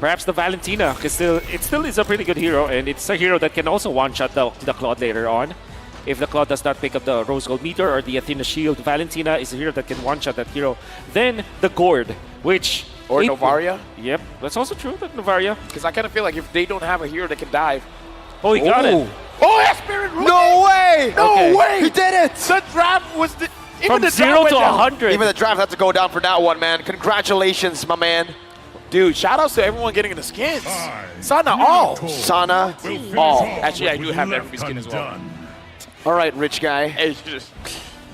perhaps the Valentina, because it still is a pretty good hero, and it's a hero that can also one-shot the Claude later on. If the Claude does not pick up the Rose Gold Meter or the Athena Shield, Valentina is a hero that can one-shot that hero. Then the Gourd, which... Or Novaria? Yep, that's also true, that Novaria. Because I kind of feel like if they don't have a hero that can dive... Oh, he got it. Oh, yeah, Spirit Root! No way! No way! He did it! The draft was the... From 0 to 100. Even the draft had to go down for that one, man. Congratulations, my man. Dude, shout outs to everyone getting in the skins. Sana all. Sana all. Actually, I do have every skin as well. All right, rich guy. It's just...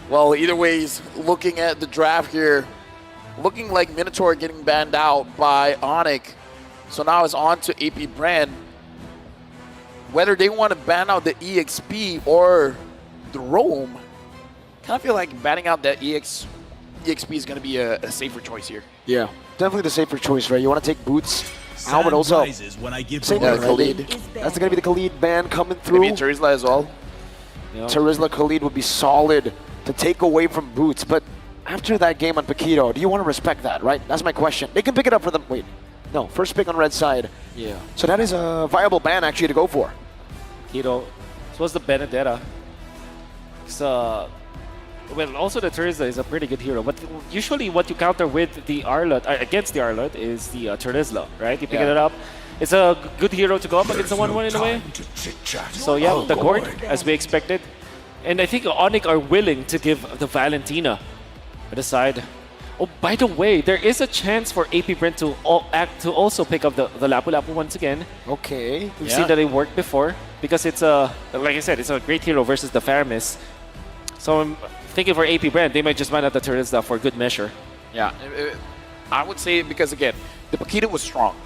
Well, either ways, looking at the draft here, looking like Minotaur getting banned out by Onyx. So now it's on to AP Bren. Whether they want to ban out the EXP or the Roam, kind of feel like banning out that EXP is going to be a safer choice here. Yeah, definitely the safer choice, right? You want to take Boots out, but also same with Khalid. That's going to be the Khalid ban coming through. Maybe Terizla as well. Yep. Terizla Khalid would be solid to take away from Boots, but after that game on Paquito, do you want to respect that, right? That's my question. They can pick it up for them. Wait, no, first pick on red side. Yeah. So that is a viable ban actually to go for. Hero. This was the Benedetta. So, well, also the Terizla is a pretty good hero, but usually what you counter with the Arlott, against the Arlott, is the Terizla, right? You pick it up. It's a good hero to go up against the 1-1 in a way. So yeah, the Gourd, as we expected. And I think Onyx are willing to give the Valentina at the side. Oh, by the way, there is a chance for AP Brent to also pick up the Lapu Lapu once again. Okay. We've seen that it worked before because it's a, like I said, it's a great hero versus the Faramis. So I'm thinking for AP Brent, they might just ban out the Terizla for good measure. Yeah, I would say because again, the Paquito was strong,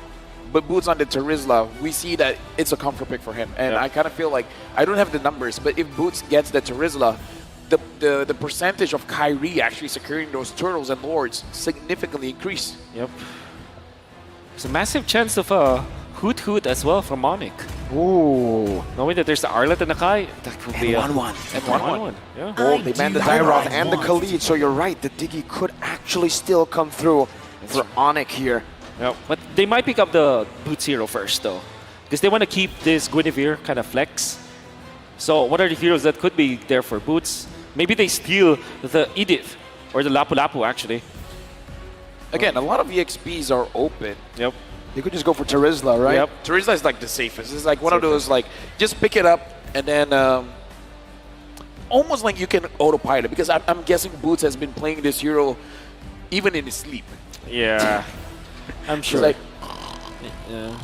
but Boots on the Terizla, we see that it's a comfort pick for him. And I kind of feel like, I don't have the numbers, but if Boots gets the Terizla, the percentage of Kyrie actually securing those turtles and lords significantly increase. Yep. There's a massive chance of a Hoot Hoot as well from Onyx. Ooh. Knowing that there's the Arlott and the Kai, that could be a 1-1. And 1-1. Yeah. Oh, they banned the Dyroth and the Khalid, so you're right. The Diggy could actually still come through for Onyx here. Yeah, but they might pick up the Boots hero first, though. Because they want to keep this Guinevere kind of flex. So what are the heroes that could be there for Boots? Maybe they steal the Edith, or the Lapu Lapu, actually. Again, a lot of EXPs are open. Yep. You could just go for Terizla, right? Yep. Terizla is like the safest. It's like one of those, like, just pick it up and then almost like you can autopilot. Because I'm guessing Boots has been playing this hero even in his sleep. Yeah. I'm sure. Like,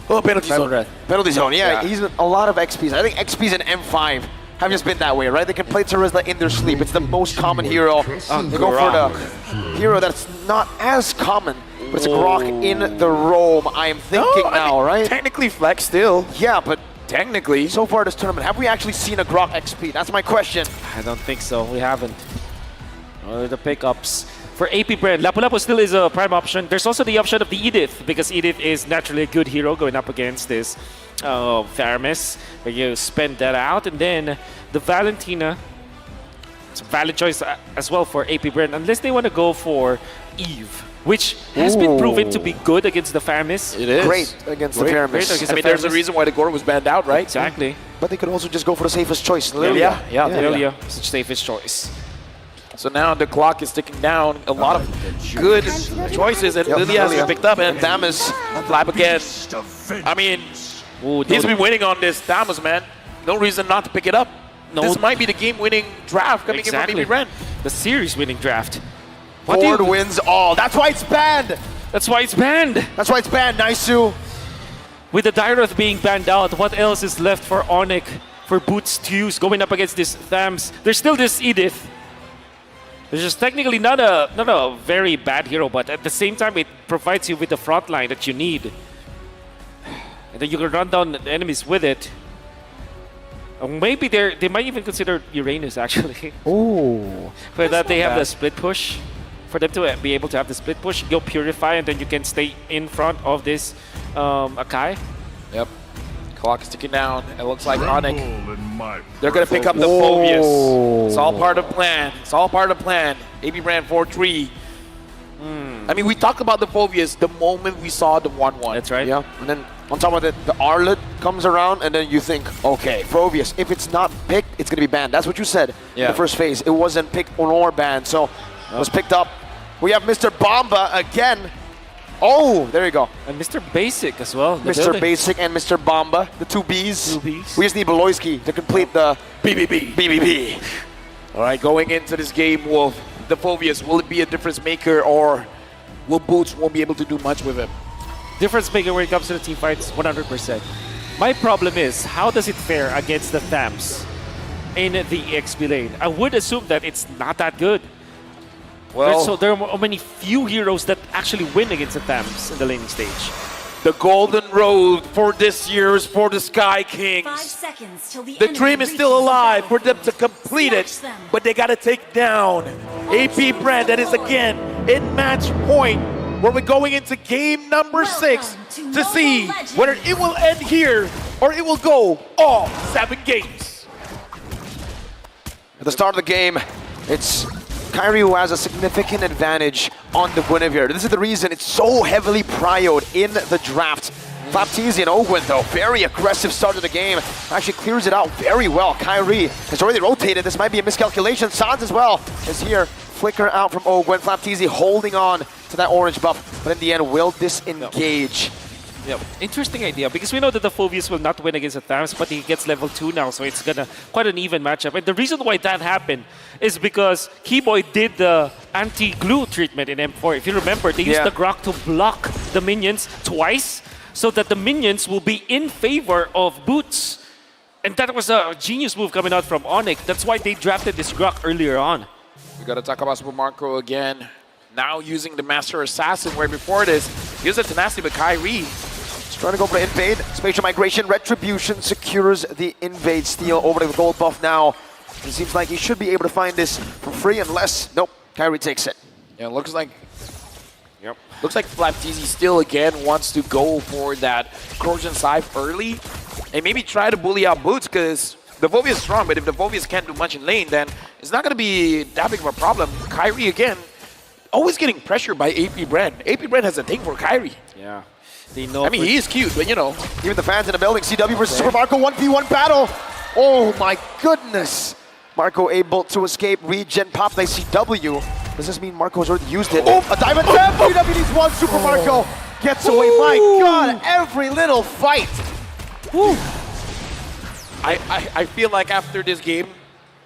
oh, penalty Final zone. breath. Penalty zone, yeah. Yeah. He's a lot of XPs. I think XPs in M5 have just been that way, right? They can play Terizla in their sleep. It's the most common hero. They go for the hero that's not as common, but it's a Grok in the Roam, I am thinking now, right? Technically flex still. Yeah, but Technically. so far this tournament, have we actually seen a Grok XP? That's my question. I don't think so. We haven't. The pickups. For AP Brand, Lapu Lapu still is a prime option. There's also the option of the Edith, because Edith is naturally a good hero going up against this Faramis, where you spend that out. And then the Valentina, it's a valid choice as well for AP Brand, unless they want to go for Eve, which has been proven to be good against the Faramis. It is. Great against the Faramis. I mean, there's a reason why the Gore was banned out, right? Exactly. But they could also just go for the safest choice, Lilia. Yeah. Lilia is the safest choice. So now the clock is ticking down. A lot of good choices, and Lilia has been picked up, and Damas flap again. I mean, he's been waiting on this Damas, man. No reason not to pick it up. This might be the game-winning draft coming in from maybe Bren. The series-winning draft. Ford wins all. That's why it's banned. That's why it's banned. That's why it's banned, Naisu. With the Dyroth being banned out, what else is left for Onyx, for Boots to use going up against this Thams? There's still this Edith. It's just technically not a very bad hero, but at the same time, it provides you with the front line that you need. And then you can run down the enemies with it. Maybe they might even consider Uranus, actually. Oh. For that, they have the split push. For them to be able to have the split push, go Purify, and then you can stay in front of this Akai. Yep. Clock is ticking down. It looks like Onyx, they're going to pick up the Phobius. It's all part of the plan. It's all part of the plan. AB Brand 4-3. I mean, we talked about the Phobias the moment we saw the 1-1. That's right. Yeah, and then on top of it, the Arlet comes around, and then you think, okay, Phobius, if it's not picked, it's going to be banned. That's what you said in the first phase. It wasn't picked or banned, so it was picked up. We have Mr. Bomba again. Oh, there you go. And Mr. Basic as well. Mr. Basic and Mr. Bomba, the two Bs. Two Bs. We just need Beloyski to complete the BBB. All right, going into this game, Wolf, the Phobias, will it be a difference maker, or will Boots won't be able to do much with him? Difference maker when it comes to the team fights, 100%. My problem is, how does it fare against the Thams in the XP lane? I would assume that it's not that good. So there are many few heroes that actually win against the Thams in the laning stage. The golden road for this year is for the Sky Kings. 5 seconds till the The dream is still alive for them to complete it, but they gotta take down AP Bren. That is again in match point, where we're going into game number 6 to see whether it will end here or it will go all 7 games. At the start of the game, it's Kyrie who has a significant advantage on the Guinevere. This is the reason it's so heavily prioed in the draft. Baptiste and Ogwen, though, very aggressive start of the game. Actually clears it out very well. Kyrie has already rotated. This might be a miscalculation. Sans as well is here. Flicker out from Ogwen. Baptiste holding on to that orange buff. But in the end, will disengage. Yeah, interesting idea, because we know that the Phobius will not win against the Thams, but he gets level 2 now, so it's gonna quite an even matchup. And the reason why that happened is because Keyboy did the anti-glue treatment in M4. If you remember, they used the Grok to block the minions twice, so that the minions will be in favor of Boots. And that was a genius move coming out from Onyx. That's why they drafted this Grok earlier on. We gotta talk about Super Marco again. Now using the Master Assassin, where before this, he was a tenacity, but Kyrie trying to go for the invade. Spatial migration, retribution secures the invade steal over to the gold buff now. It seems like he should be able to find this for free unless, nope, Kyrie takes it. Yeah, looks like Flapteezy still again wants to go for that Corrosion Scythe early and maybe try to bully out Boots, because the Vovia is strong, but if the Vovias can't do much in lane, then it's not going to be that big of a problem. Kyrie again, always getting pressured by AP Bren. AP Bren has a thing for Kyrie. Yeah. They know. I mean, he is cute, but you know. Even the fans in the building, CW versus Super Marco 1v1 battle. Oh my goodness. Marco able to escape, regen pop by CW. Does this mean Marco has already used it? Oh, a diamond attempt! CW needs one, Super Marco gets away. My God, every little fight. Woo. I feel like after this game,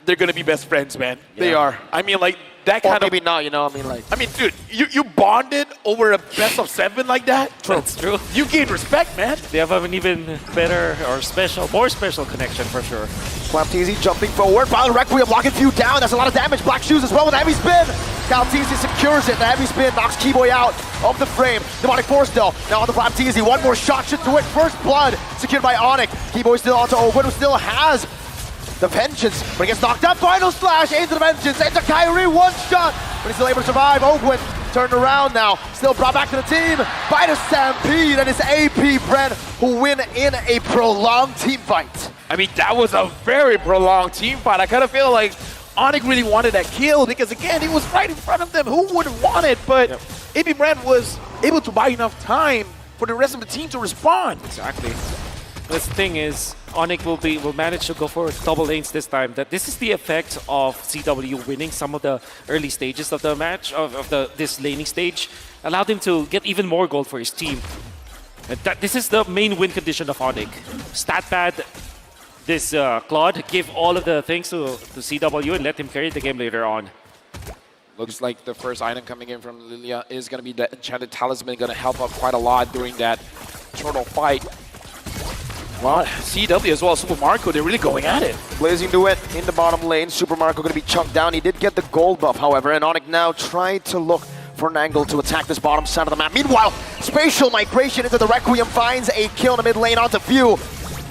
they're going to be best friends, man. Yeah. They are. I mean, like, that Or kind maybe of... not, you know, I mean, like. I mean, dude, you bonded over a best of 7 like that? That's true. You gain respect, man. They have an even better or more special connection for sure. Flapteezy jumping forward. Violent Requiem locking few down. That's a lot of damage. Black Shoes as well with a heavy spin. Flapteezy secures it. The heavy spin knocks Keyboy out of the frame. Demonic Force though. Now on the Flapteezy. One more shot should do it. First blood secured by Onyx. Keyboy still onto Ogwen, who still has the Vengeance, but he gets knocked up. Final slash into the Vengeance. Into Kyrie, one shot, but he's still able to survive. Ogwen turned around now, still brought back to the team by the Stampede, and it's AP Bren who win in a prolonged team fight. I mean, that was a very prolonged team fight. I kind of feel like Onyx really wanted that kill because, again, he was right in front of them. Who wouldn't want it? But AP Bren was able to buy enough time for the rest of the team to respond. Exactly. The thing is, Onyx will manage to go for double lanes this time. That this is the effect of CW winning some of the early stages of the match, of this laning stage, allowed him to get even more gold for his team. And this is the main win condition of Onyx. Stat pad this Claude, give all of the things to CW and let him carry the game later on. Looks like the first item coming in from Lilia is going to be the Enchanted Talisman, going to help out quite a lot during that turtle fight. Well, CW as well as Super Marco, they're really going at it. Blazing Duet in the bottom lane. Super Marco going to be chunked down. He did get the gold buff, however, and Onyx now tried to look for an angle to attack this bottom side of the map. Meanwhile, Spatial Migration into the Requiem finds a kill in the mid lane onto Few.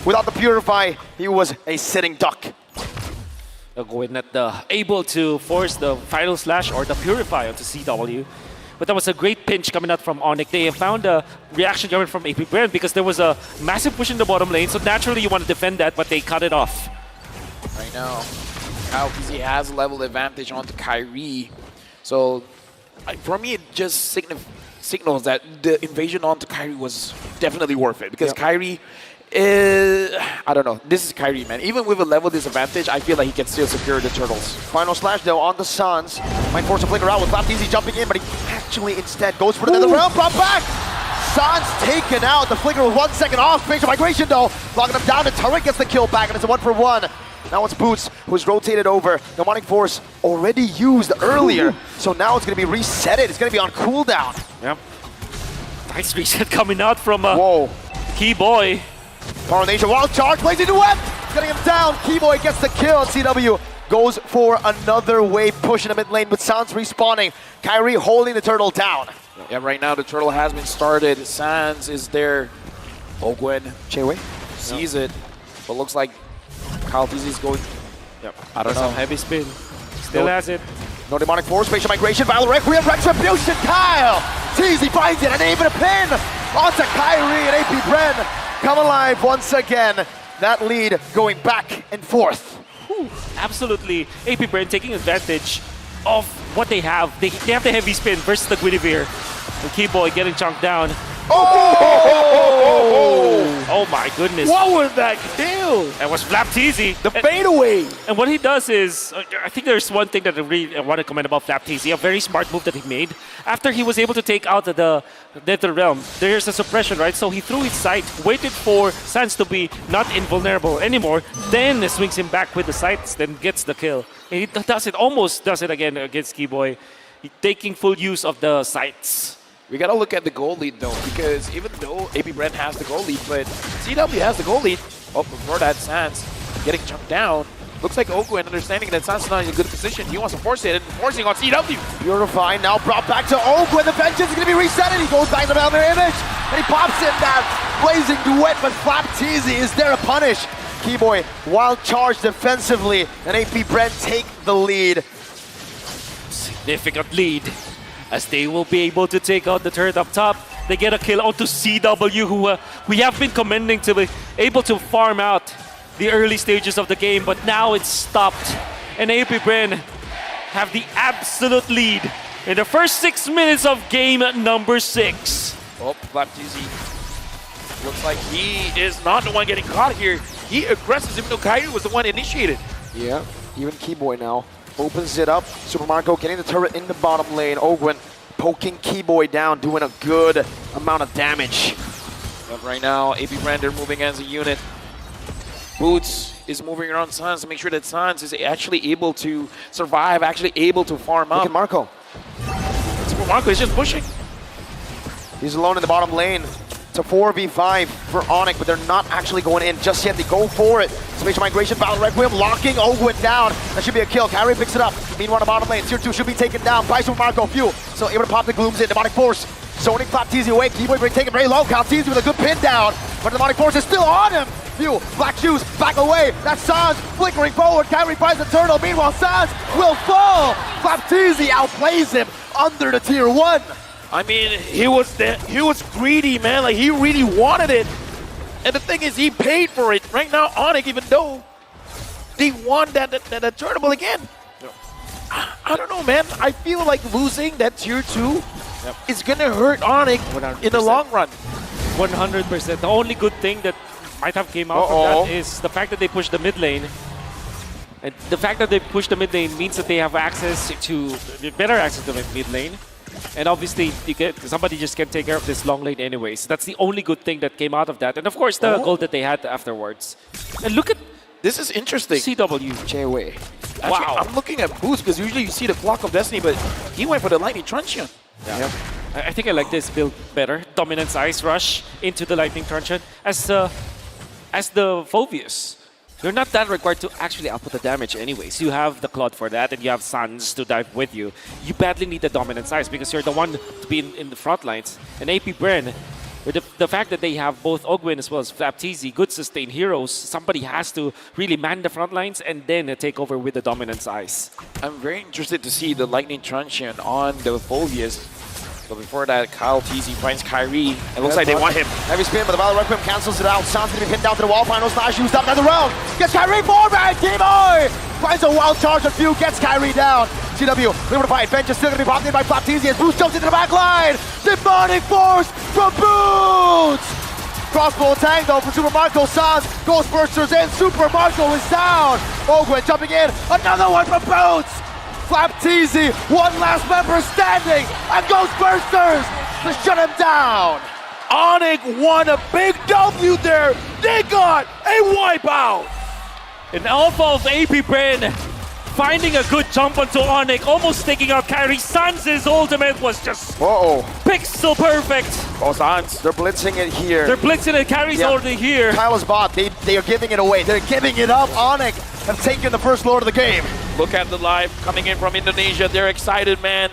Without the Purify, he was a sitting duck. Going at able to force the final slash or the Purify onto CW. But that was a great pinch coming out from Onyx. They found a reaction coming from AP Bren because there was a massive push in the bottom lane. So naturally you want to defend that, but they cut it off. Right now, Kyle PZ has level advantage onto Kyrie. So For me, it just signals that the invasion onto Kyrie was definitely worth it because Kyrie is, I don't know, this is Kyrie, man. Even with a level disadvantage, I feel like he can still secure the turtles. Final slash though on the Suns. Might force a flicker out with Baptiste jumping in, but he actually instead goes for the nether realm. Brought back! Suns taken out. The flicker with 1 second off. Spatial migration though. Locking him down. The turret gets the kill back, and it's a 1-for-1. Now it's Boots who's rotated over. Demonic Force already used earlier, so now it's going to be resetted. It's going to be on cooldown. Yep. Nice reset coming out from Whoa. Key Boy. Power Nation, wild charge, blazing duet, getting him down. Keyboy gets the kill. CW goes for another wave push in the mid lane with Sans respawning. Kyrie holding the turtle down. Yeah, right now the turtle has been started. Sans is there. Ogwen Chewe sees it, but looks like Kyle TZ is going. Yep. I don't know. Some heavy spin. Still has it. No demonic force, spatial migration, Valor Requiem, Retribution, Kyle! TZ finds it, and even a pin! Onto Kyrie and AP Bren. Come alive once again. That lead going back and forth. Absolutely. AP Bren taking advantage of what they have. They have the heavy spin versus the Guinevere. The Keyboy getting chunked down. Oh my goodness. What was that kill? That was Flapteasy. The fadeaway. And what he does is, I think there's one thing that I really want to comment about Flapteasy, a very smart move that he made. After he was able to take out the Nether Realm, there's a suppression, right? So he threw his sight, waited for Sans to be not invulnerable anymore, then swings him back with the sights, then gets the kill. And he does it, almost does it again against Keyboy, taking full use of the sights. We gotta look at the goal lead though, because even though AP Bren has the goal lead, but CW has the goal lead. Oh, before that, Sans getting chunked down. Looks like Ogwen understanding that Sans is not in a good position. He wants to force it and forcing on CW. Purify now brought back to Ogwen. The vengeance is going to be reset, and he goes back to the Valor image, and he pops in that blazing duet, but Flapteasy is there to punish. Keyboy wild charge defensively, and AP Bren take the lead. Significant lead, as they will be able to take out the turret up top. They get a kill onto CW, who we have been commending to be able to farm out the early stages of the game, but now it's stopped. And AP Bren have the absolute lead in the first 6 minutes of game number 6. Oh, Flapteasy looks like he is not the one getting caught here. He aggresses even though Kyrie was the one initiated. Yeah, even Keyboy now opens it up. Super Marco getting the turret in the bottom lane. Ogwen poking Keyboy down, doing a good amount of damage. But right now, AP Bren, they're moving as a unit. Boots is moving around Sans to make sure that Sans is actually able to survive, actually able to farm up. Look at Marco. Super Marco is just pushing. He's alone in the bottom lane. It's a 4v5 for Onyx, but they're not actually going in just yet. They go for it. Spatial migration, Valor Requiem locking Ogwen down. That should be a kill. Kyrie picks it up. Meanwhile, the bottom lane, tier 2 should be taken down by Super Marco. Few still able to pop the glooms in. Demonic Force zoning Flapteasy away. Keyboy break taken very low. Flapteasy with a good pin down, but the Demonic Force is still on him. Few, Black Shoes, back away. That's Sans flickering forward. Kyrie finds the turtle. Meanwhile, Sans will fall. Flapteasy outplays him under the tier 1. I mean, he was greedy, man. Like, he really wanted it. And the thing is, he paid for it. Right now, Onyx, even though they won that tournament again. I don't know, man. I feel like losing that tier 2 is going to hurt Onyx 100%. in the long run. 100%. The only good thing that might have came out from that is the fact that they pushed the mid lane. And the fact that they pushed the mid lane means that they have access to better access to the mid lane. And obviously, somebody just can take care of this long lane anyways. That's the only good thing that came out of that. And of course, the goal that they had afterwards. And look at this is interesting. CW. J-Way. Actually, Wow. I'm looking at Boost because usually you see the Clock of Destiny, but he went for the Lightning Truncheon. Yeah. I think I like this build better. Dominance Ice Rush into the Lightning Truncheon as the Phobius. You're not that required to actually output the damage anyways. You have the Claude for that, and you have Sans to dive with you. You badly need the Dominance Ice because you're the one to be in the front lines. And AP Bren, with the fact that they have both Ogwen as well as Flapteasy, good sustained heroes, somebody has to really man the front lines and then take over with the Dominance Ice. I'm very interested to see the Lightning Truncheon on the Phobius. But before that, Kyle TZ finds Kyrie. It looks like they want him. Heavy spin, but the Valor Requiem cancels it out. Sans gonna be pinned down to the wall. Final slash used up another round. Gets Kyrie forward. Keyboy finds a wild charge. A few gets Kyrie down. CW, able to fight. Bench is still going to be popped in by Flapteasy as Boots jumps into the back line. Demonic Force from Boots! Crossbow attack though from Super Marco. Sans, Ghostbusters in. Super Marco is down. Ogwen jumping in. Another one from Boots! Flapteasy, one last member standing. And Ghostbusters to shut him down. Onyx won a big W there. They got a wipeout. An alpha of AP Bren finding a good jump onto Onyx, almost taking out Kyrie. Sans' ultimate was just pixel perfect. Oh, Sans. They're blitzing it here. They're blitzing it, Kyrie's already here. Kyle's bot, they are giving it away. They're giving it up. Onyx have taken the first lord of the game. Look at the live coming in from Indonesia. They're excited, man.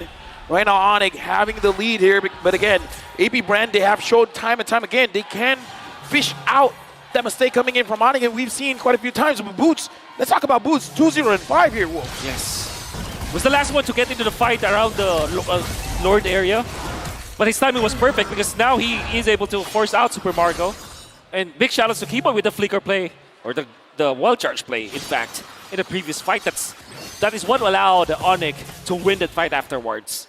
Right now, Onyx having the lead here. But again, AP Bren, they have showed time and time again, they can fish out that mistake coming in from Onyx. And we've seen quite a few times with Boots. Let's talk about Boots. 2-0-5 here, Wolf. Yes. Was the last one to get into the fight around the Lord area. But his timing was perfect because now he is able to force out Super Marco. And big shout outs to Kibo with the flicker play, or the wall charge play, in fact, in the previous fight. That is what allowed Onyx to win that fight afterwards.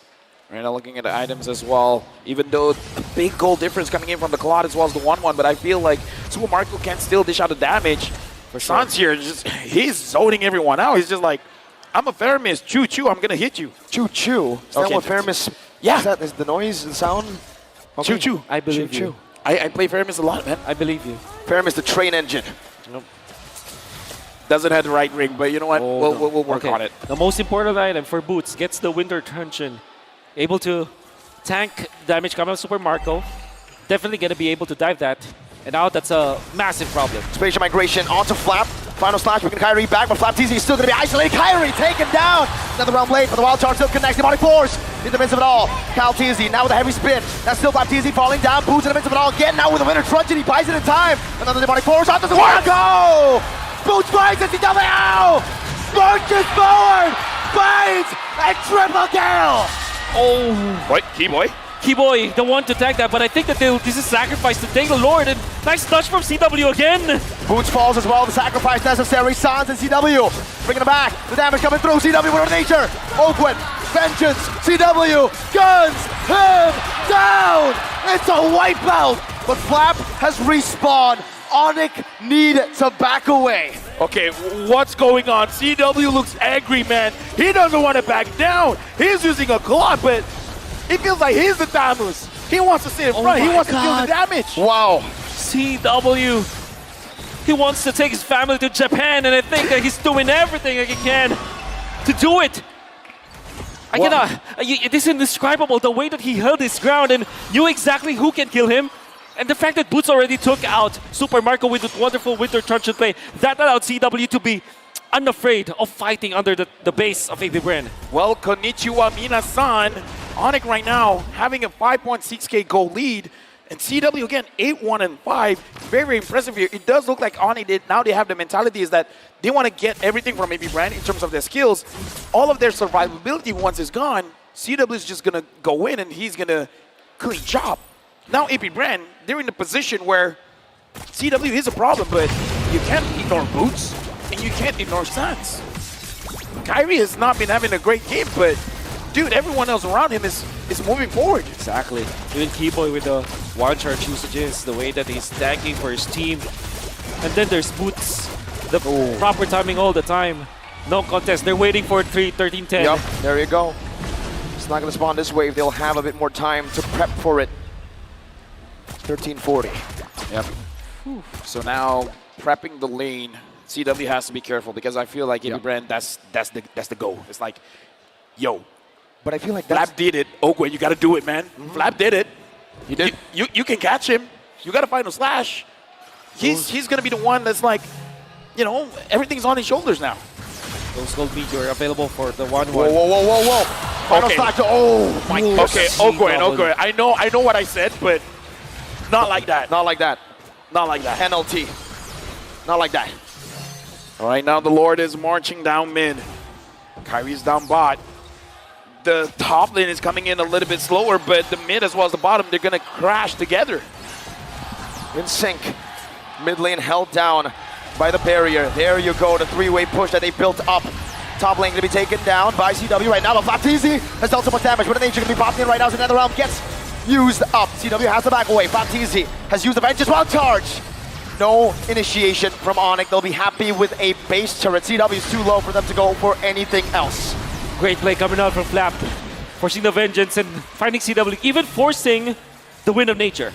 Right now looking at the items as well, even though the big goal difference coming in from the Claude as well as the 1-1, but I feel like Super Marco can still dish out the damage. For Sans here, he's zoning everyone out. He's just like, I'm a Faramis, choo-choo, I'm gonna hit you. Choo-choo. Is that what Faramis, yeah. Is the noise, the sound? Okay. Choo-choo. I believe you. I play Faramis a lot, man. I believe you. Faramis, the train engine. Nope. Doesn't have the right ring, but you know what? We'll work on it. The most important item for Boots gets the Winter Truncheon. Able to tank damage coming out of Super Marco. Definitely going to be able to dive that. And now that's a massive problem. Spatial migration onto Flap. Final slash, we can Kyrie back, but Flapteasy is still going to be isolated. Kyrie taken down. Another round late, but the wild charge still connects. Demonic Force in the midst of it all. Flapteasy now with a heavy spin. That's still Flapteasy falling down. Boots in the midst of it all again. Now with a Winter Truncheon, he buys it in time. Another Demonic Force onto the Marco. Boots finds it. CW. Marches forward. Finds a triple kill. Oh. What? Keyboy? Keyboy, the one to tag that, but I think that this is sacrifice to take the Lord, and nice touch from CW again. Boots falls as well, the sacrifice necessary. Sans and CW bringing it back. The damage coming through. CW with nature. Oakwood, vengeance. CW guns him down. It's a wipeout, but Flap has respawned. Onyx need to back away. Okay, what's going on? CW looks angry, man. He doesn't want to back down. He's using a claw, but it feels like he's the Thanos. He wants to sit in front. He wants to deal the damage. Wow. CW. He wants to take his family to Japan, and I think that he's doing everything he can to do it. I cannot. It is indescribable the way that he held his ground and knew exactly who can kill him. And the fact that Boots already took out Super Marco with a wonderful Winter Truncheon play, that allowed CW to be unafraid of fighting under the base of AP Bren. Well, konnichiwa minasan. Onyx right now having a 5.6k goal lead. And CW again, 8-1-5. Very, very impressive here. It does look like Onyx now they have the mentality is that they want to get everything from AP Bren in terms of their skills. All of their survivability once is gone, CW is just going to go in and he's going to clean job. Now AP Bren, they're in a position where CW is a problem, but you can't ignore Boots and you can't ignore Sans. Kyrie has not been having a great game, but dude, everyone else around him is moving forward. Exactly. Even Keyboy with the wild charge usages, the way that he's tanking for his team. And then there's Boots, the proper timing all the time. No contest. They're waiting for 13-10. Yep, there you go. It's not going to spawn this wave. They'll have a bit more time to prep for it. 13-40. Yep. Whew. So now prepping the lane, CW has to be careful because I feel like AP Bren, that's the goal. It's like, yo. But I feel like Flap did it. Oakwood, you got to do it, man. Flap did it. You did. You can catch him. You got to find a slash. He's going to be the one that's like, you know, everything's on his shoulders now. Those gold meteor available for the 1-1. Whoa, whoa, whoa, whoa, whoa. Final slash. Oh, my God. Okay, Oakwood. I know what I said, but not like that. Not like that. Not like that. NLT. Not like that. All right, now the Lord is marching down mid. Kyrie's down bot. The top lane is coming in a little bit slower, but the mid as well as the bottom, they're going to crash together. In sync. Mid lane held down by the barrier. There you go, the three-way push that they built up. Top lane going to be taken down by CW right now, but Baptiste has dealt so much damage. But an Nature going to be popping in right now, so another realm gets used up. CW has the back away. Baptiste has used the Vengeance while charge. No initiation from Onyx. They'll be happy with a base turret. CW is too low for them to go for anything else. Great play coming out from Flap, forcing the Vengeance and finding CW, even forcing the Wind of Nature.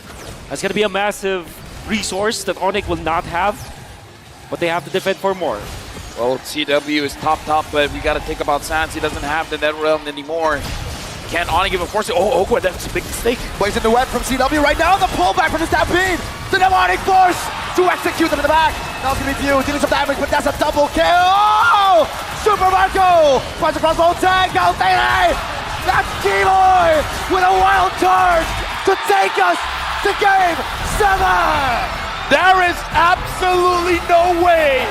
That's going to be a massive resource that Onyx will not have, but they have to defend for more. Well, CW is top, but we got to think about Sans. He doesn't have the Net Realm anymore. Can Onyx give a force? Oh, that's a big mistake. Blazing the web from CW right now. The pullback from the Stampede. The demonic force to execute them in the back. Now it's going to be View dealing some damage, but that's a double kill. Oh! Super Marco punch across the whole tank. Galtene. That's Keyboy with a wild charge to take us to game 7. There is absolutely no way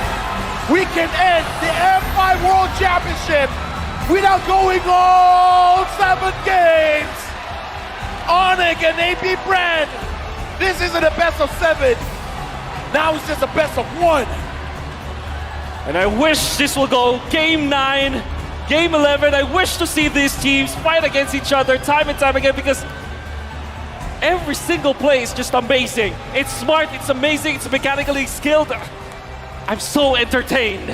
we can end the M5 World Championship without going all 7 games. Onyx and AP Bren, this isn't a best of 7. Now it's just a best of 1. And I wish this will go game 9, game 11. I wish to see these teams fight against each other time and time again, because every single play is just amazing. It's smart, it's amazing, it's mechanically skilled. I'm so entertained.